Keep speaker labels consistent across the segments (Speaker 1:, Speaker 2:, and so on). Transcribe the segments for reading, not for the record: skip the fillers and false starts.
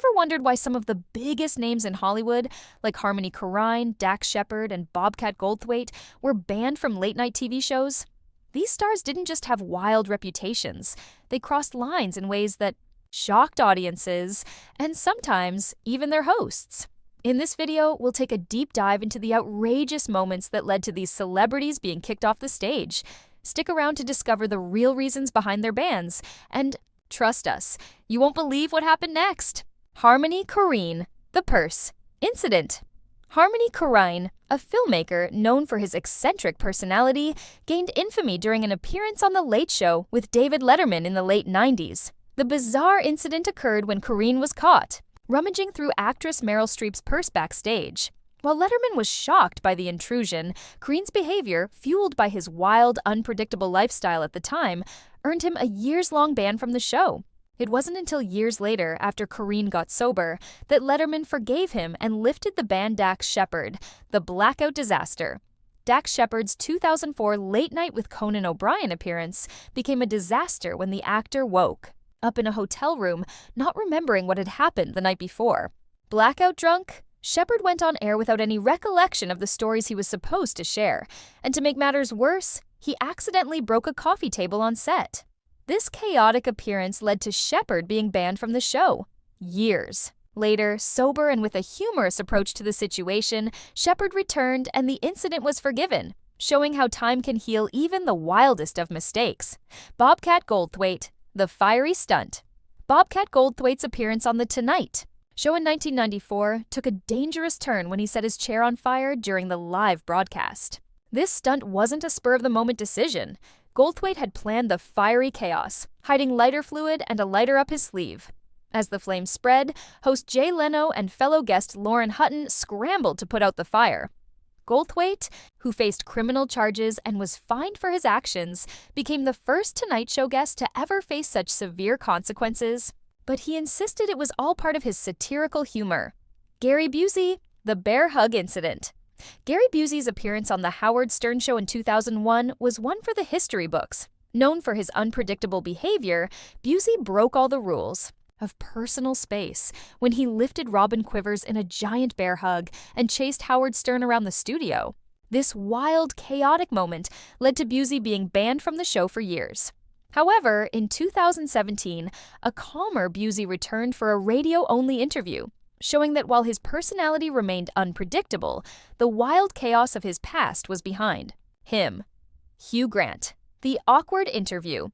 Speaker 1: ever wondered why some of the biggest names in Hollywood, like Harmony Korine, Dax Shepard, and Bobcat Goldthwait, were banned from late-night TV shows? These stars didn't just have wild reputations. They crossed lines in ways that shocked audiences, and sometimes even their hosts. In this video, we'll take a deep dive into the outrageous moments that led to these celebrities being kicked off the stage. Stick around to discover the real reasons behind their bans, and trust us, you won't believe what happened next. Harmony Korine, the purse incident. Harmony Korine, a filmmaker known for his eccentric personality, gained infamy during an appearance on The Late Show with David Letterman in the late 90s. The bizarre incident occurred when Korine was caught rummaging through actress Meryl Streep's purse backstage. While Letterman was shocked by the intrusion, Korine's behavior, fueled by his wild, unpredictable lifestyle at the time, earned him a years-long ban from the show. It wasn't until years later, after Korine got sober, that Letterman forgave him and lifted the ban. Dax Shepard, the blackout disaster. Dax Shepard's 2004 Late Night with Conan O'Brien appearance became a disaster when the actor woke up in a hotel room, not remembering what had happened the night before. Blackout drunk, Shepard went on air without any recollection of the stories he was supposed to share, and to make matters worse, he accidentally broke a coffee table on set. This chaotic appearance led to Shepard being banned from the show. Years later, sober and with a humorous approach to the situation, Shepard returned and the incident was forgiven, showing how time can heal even the wildest of mistakes. Bobcat Goldthwait, the fiery stunt. Bobcat Goldthwait's appearance on The Tonight Show in 1994 took a dangerous turn when he set his chair on fire during the live broadcast. This stunt wasn't a spur-of-the-moment decision. Goldthwait had planned the fiery chaos, hiding lighter fluid and a lighter up his sleeve. As the flames spread, host Jay Leno and fellow guest Lauren Hutton scrambled to put out the fire. Goldthwait, who faced criminal charges and was fined for his actions, became the first Tonight Show guest to ever face such severe consequences. But he insisted it was all part of his satirical humor. Gary Busey, the bear hug incident. Gary Busey's appearance on The Howard Stern Show in 2001 was one for the history books. Known for his unpredictable behavior, Busey broke all the rules of personal space when he lifted Robin Quivers in a giant bear hug and chased Howard Stern around the studio. This wild, chaotic moment led to Busey being banned from the show for years. However, in 2017, a calmer Busey returned for a radio-only interview, showing that while his personality remained unpredictable, the wild chaos of his past was behind him. Hugh Grant, the awkward interview.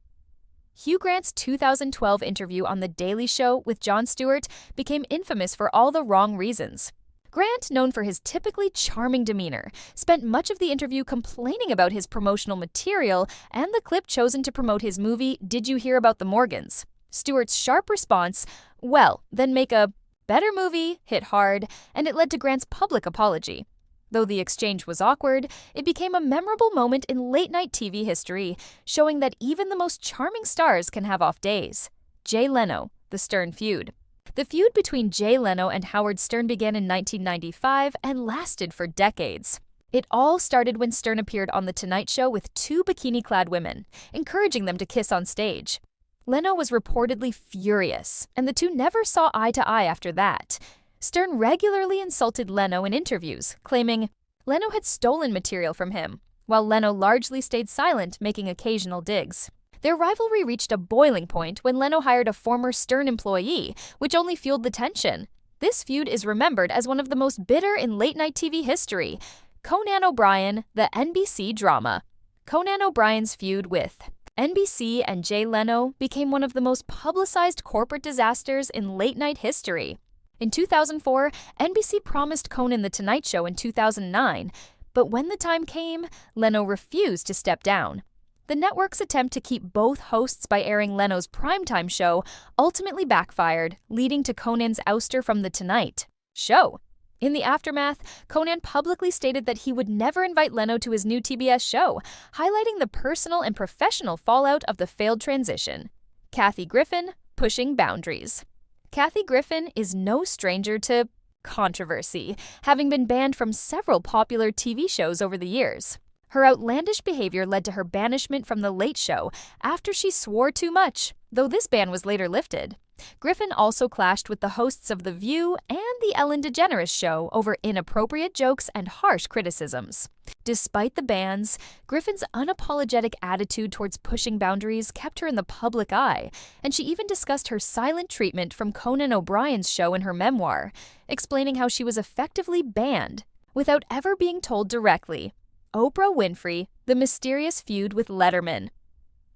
Speaker 1: Hugh Grant's 2012 interview on The Daily Show with Jon Stewart became infamous for all the wrong reasons. Grant, known for his typically charming demeanor, spent much of the interview complaining about his promotional material and the clip chosen to promote his movie, Did You Hear About the Morgans? Stewart's sharp response, well, then make a better movie, hit hard, and it led to Grant's public apology. Though the exchange was awkward, it became a memorable moment in late-night TV history, showing that even the most charming stars can have off days. Jay Leno, the Stern feud. The feud between Jay Leno and Howard Stern began in 1995 and lasted for decades. It all started when Stern appeared on The Tonight Show with two bikini-clad women, encouraging them to kiss on stage. Leno was reportedly furious, and the two never saw eye to eye after that. Stern regularly insulted Leno in interviews, claiming Leno had stolen material from him, while Leno largely stayed silent, making occasional digs. Their rivalry reached a boiling point when Leno hired a former Stern employee, which only fueled the tension. This feud is remembered as one of the most bitter in late-night TV history. Conan O'Brien, the NBC drama. Conan O'Brien's feud with NBC and Jay Leno became one of the most publicized corporate disasters in late-night history. In 2004, NBC promised Conan The Tonight Show in 2009, but when the time came, Leno refused to step down. The network's attempt to keep both hosts by airing Leno's primetime show ultimately backfired, leading to Conan's ouster from The Tonight Show. In the aftermath, Conan publicly stated that he would never invite Leno to his new TBS show, highlighting the personal and professional fallout of the failed transition. Kathy Griffin, pushing boundaries. Kathy Griffin is no stranger to controversy, having been banned from several popular TV shows over the years. Her outlandish behavior led to her banishment from The Late Show after she swore too much, though this ban was later lifted. Griffin also clashed with the hosts of The View and The Ellen DeGeneres Show over inappropriate jokes and harsh criticisms. Despite the bans, Griffin's unapologetic attitude towards pushing boundaries kept her in the public eye, and she even discussed her silent treatment from Conan O'Brien's show in her memoir, explaining how she was effectively banned without ever being told directly. Oprah Winfrey, the mysterious feud with Letterman.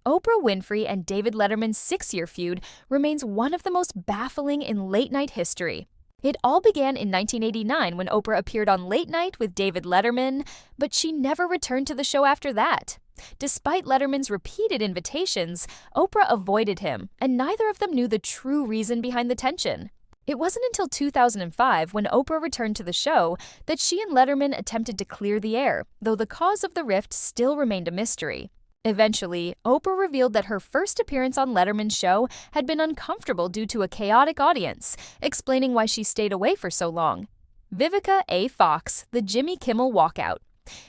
Speaker 1: Oprah Winfrey and David Letterman's 6-year feud remains one of the most baffling in late-night history. It all began in 1989 when Oprah appeared on Late Night with David Letterman, but she never returned to the show after that. Despite Letterman's repeated invitations, Oprah avoided him, and neither of them knew the true reason behind the tension. It wasn't until 2005, when Oprah returned to the show, that she and Letterman attempted to clear the air, though the cause of the rift still remained a mystery. Eventually, Oprah revealed that her first appearance on Letterman's show had been uncomfortable due to a chaotic audience, explaining why she stayed away for so long. Vivica A. Fox, the Jimmy Kimmel walkout.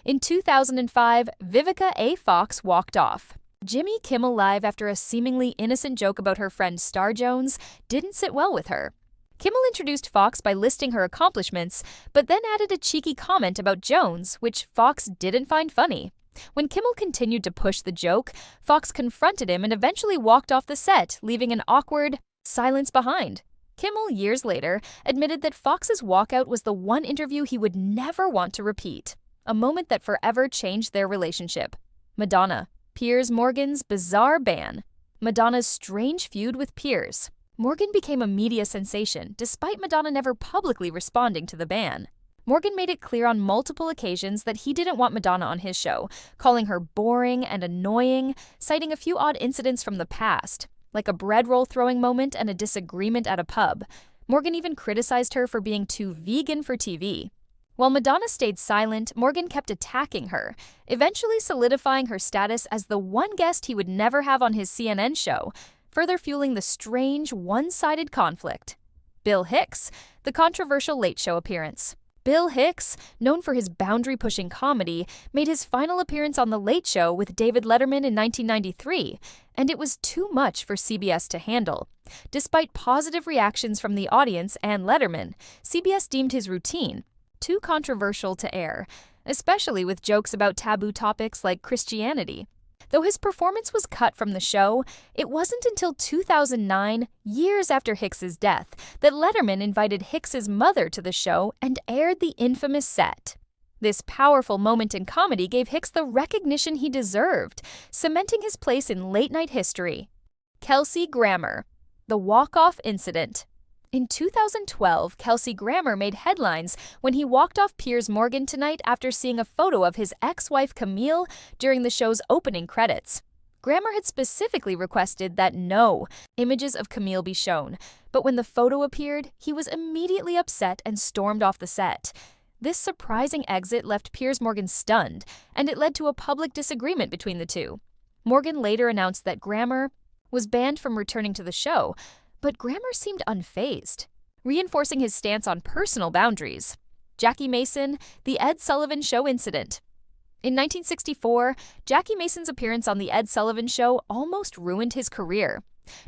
Speaker 1: In 2005, Vivica A. Fox walked off. Jimmy Kimmel Live, after a seemingly innocent joke about her friend Star Jones, didn't sit well with her. Kimmel introduced Fox by listing her accomplishments, but then added a cheeky comment about Jones, which Fox didn't find funny. When Kimmel continued to push the joke, Fox confronted him and eventually walked off the set, leaving an awkward silence behind. Kimmel, years later, admitted that Fox's walkout was the one interview he would never want to repeat, a moment that forever changed their relationship. Madonna. Piers Morgan's bizarre ban. Madonna's strange feud with Piers. Morgan became a media sensation, despite Madonna never publicly responding to the ban. Morgan made it clear on multiple occasions that he didn't want Madonna on his show, calling her boring and annoying, citing a few odd incidents from the past, like a bread roll throwing moment and a disagreement at a pub. Morgan even criticized her for being too vegan for TV. While Madonna stayed silent, Morgan kept attacking her, eventually solidifying her status as the one guest he would never have on his CNN show, further fueling the strange, one-sided conflict. Bill Hicks, the controversial Late Show appearance. Bill Hicks, known for his boundary-pushing comedy, made his final appearance on The Late Show with David Letterman in 1993, and it was too much for CBS to handle. Despite positive reactions from the audience and Letterman, CBS deemed his routine too controversial to air, especially with jokes about taboo topics like Christianity. Though his performance was cut from the show, it wasn't until 2009, years after Hicks's death, that Letterman invited Hicks's mother to the show and aired the infamous set. This powerful moment in comedy gave Hicks the recognition he deserved, cementing his place in late-night history. Kelsey Grammer. The walk-off incident. In 2012, Kelsey Grammer made headlines when he walked off Piers Morgan tonight after seeing a photo of his ex-wife Camille during the show's opening credits. Grammer had specifically requested that no images of Camille be shown, but when the photo appeared, he was immediately upset and stormed off the set. This surprising exit left Piers Morgan stunned, and it led to a public disagreement between the two. Morgan later announced that Grammer was banned from returning to the show, but Grammer seemed unfazed, reinforcing his stance on personal boundaries. Jackie Mason, the Ed Sullivan Show incident. In 1964, Jackie Mason's appearance on The Ed Sullivan Show almost ruined his career.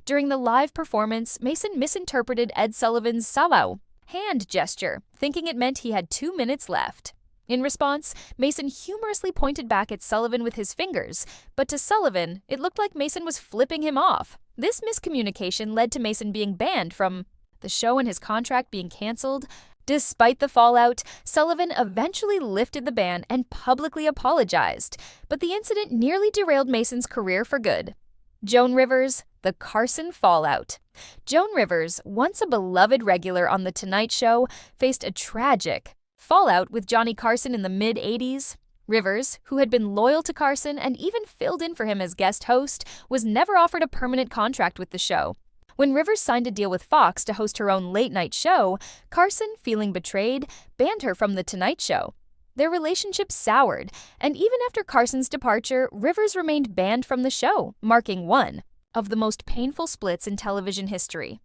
Speaker 1: During the live performance, Mason misinterpreted Ed Sullivan's "salau" hand gesture, thinking it meant he had 2 minutes left. In response, Mason humorously pointed back at Sullivan with his fingers, but to Sullivan, it looked like Mason was flipping him off. This miscommunication led to Mason being banned from the show and his contract being canceled. Despite the fallout, Sullivan eventually lifted the ban and publicly apologized, but the incident nearly derailed Mason's career for good. Joan Rivers, the Carson fallout. Joan Rivers, once a beloved regular on The Tonight Show, faced a tragic fallout with Johnny Carson in the mid-'80s. Rivers, who had been loyal to Carson and even filled in for him as guest host, was never offered a permanent contract with the show. When Rivers signed a deal with Fox to host her own late-night show, Carson, feeling betrayed, banned her from The Tonight Show. Their relationship soured, and even after Carson's departure, Rivers remained banned from the show, marking one of the most painful splits in television history.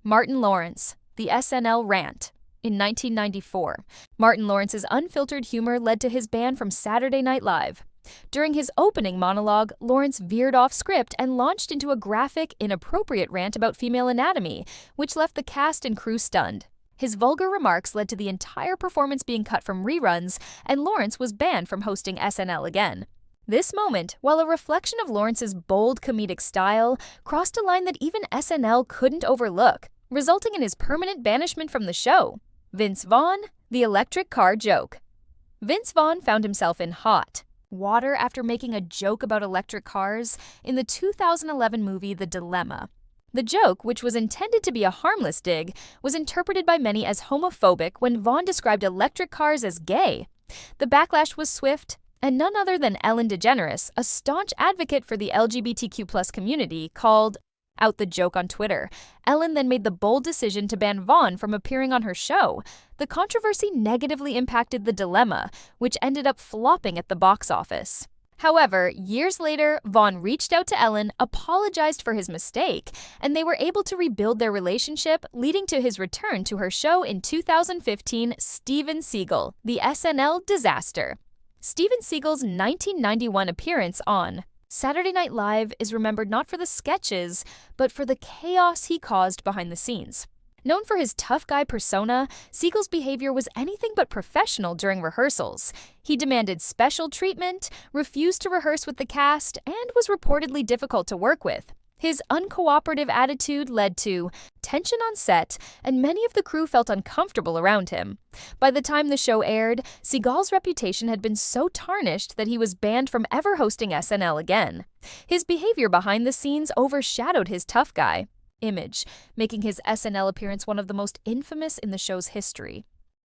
Speaker 1: Martin Lawrence, the SNL rant. In 1994, Martin Lawrence's unfiltered humor led to his ban from Saturday Night Live. During his opening monologue, Lawrence veered off script and launched into a graphic, inappropriate rant about female anatomy, which left the cast and crew stunned. His vulgar remarks led to the entire performance being cut from reruns, and Lawrence was banned from hosting SNL again. This moment, while a reflection of Lawrence's bold comedic style, crossed a line that even SNL couldn't overlook, resulting in his permanent banishment from the show. Vince Vaughn, the electric car joke. Vince Vaughn found himself in hot water after making a joke about electric cars in the 2011 movie The Dilemma. The joke, which was intended to be a harmless dig, was interpreted by many as homophobic when Vaughn described electric cars as gay. The backlash was swift, and none other than Ellen DeGeneres, a staunch advocate for the LGBTQ+ community, called out the joke on Twitter. Ellen then made the bold decision to ban Vaughn from appearing on her show. The controversy negatively impacted The Dilemma, which ended up flopping at the box office. However, years later, Vaughn reached out to Ellen, apologized for his mistake, and they were able to rebuild their relationship, leading to his return to her show in 2015, Steven Seagal, the SNL Disaster. Steven Seagal's 1991 appearance on Saturday Night Live is remembered not for the sketches, but for the chaos he caused behind the scenes. Known for his tough guy persona, Seagal's behavior was anything but professional during rehearsals. He demanded special treatment, refused to rehearse with the cast, and was reportedly difficult to work with. His uncooperative attitude led to tension on set, and many of the crew felt uncomfortable around him. By the time the show aired, Seagal's reputation had been so tarnished that he was banned from ever hosting SNL again. His behavior behind the scenes overshadowed his tough guy image, making his SNL appearance one of the most infamous in the show's history.